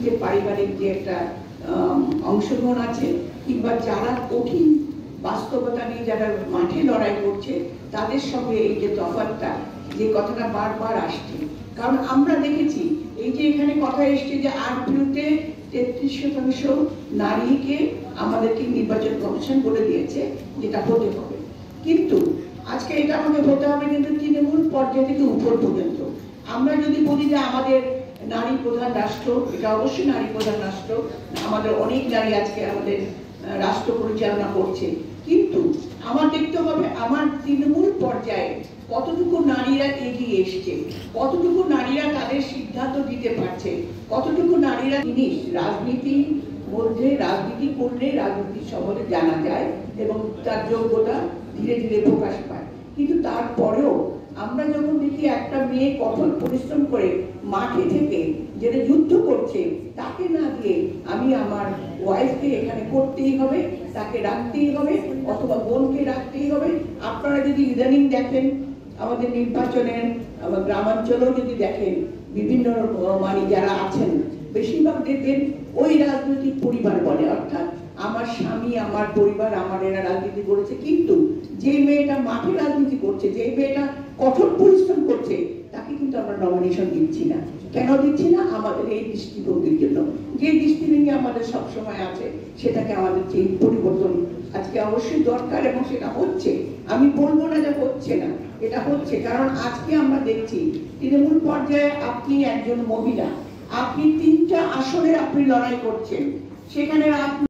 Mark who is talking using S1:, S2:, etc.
S1: যে পারিবারিক যে একটা অংশগ্রহণ আছে কিংবা যারা কঠিন বাস্তবতা নিয়ে যারা মাঠে লড়াই করছে তাদের সঙ্গে এই যে তফাৎটা, যে কথাটা বারবার আসছে। কারণ আমরা দেখেছি এই যে এখানে কথা এসছে যে আরপিওতে 33% নারীকে আমাদেরকে নির্বাচন কমিশন বলে দিয়েছে যেটা হতে হবে, কিন্তু আজকে এটা আমাদের হতে হবে কিন্তু তৃণমূল পর্যায় থেকে উপর পর্যন্ত। আমরা যদি বলি যে আমাদের নারী প্রধান রাষ্ট্র, এটা অবশ্যই নারী প্রধান রাষ্ট্র, আমাদের অনেক নারী আজকে আমাদের রাষ্ট্র পরিচালনা করছে, কিন্তু আমার দেখতে হবে আমার তৃণমূল পর্যায়ে কতটুকু নারীরা এগিয়ে এসছে, কতটুকু নারীরা তাদের সিদ্ধান্ত দিতে পারছে, কতটুকু নারীরা জিনিস রাজনীতির মধ্যে রাজনীতি করলে রাজনীতির সম্বন্ধে জানা যায় এবং তার যোগ্যতা ধীরে ধীরে প্রকাশ পায়। কিন্তু তারপরেও আমরা যখন দেখি একটা মেয়ে কঠোর পরিশ্রম করে মাঠে থেকে যেটা যুদ্ধ করছে তাকে না দিয়ে আমি আমার ওয়াইফকে এখানে করতেই হবে, তাকে রাখতেই হবে, অথবা বোনকে রাখতেই হবে। আপনারা যদি ইদানিং দেখেন আমাদের নির্বাচনের গ্রামাঞ্চলেও যদি দেখেন বিভিন্ন মানে যারা আছেন বেশিরভাগ দেখবেন ওই রাজনৈতিক পরিবার বলে, অর্থাৎ আমার স্বামী আমার পরিবার আমার এরা রাজনীতি করেছে, কিন্তু যে মেয়েটা মাঠে রাজনীতি করছে, যে মেয়েটা কঠোর পরিশ্রম করছে তাকে কিন্তু আমরা নমিনেশন দিচ্ছি না। কেন দিচ্ছি না? আমাদের এই দৃষ্টিভঙ্গির জন্য। যে দৃষ্টিভঙ্গি আমাদের সবসময় আছে সেটাকে আমাদের চেঞ্জ পরিবর্তন আজকে অবশ্যই দরকার এবং সেটা হচ্ছে। আমি বলবো না যে হচ্ছে না, এটা হচ্ছে। কারণ আজকে আমরা দেখছি তৃণমূল পর্যায়ে আপনি একজন মহিলা, আপনি 3টা আসনে আপনি লড়াই করছেন, সেখানে আপনি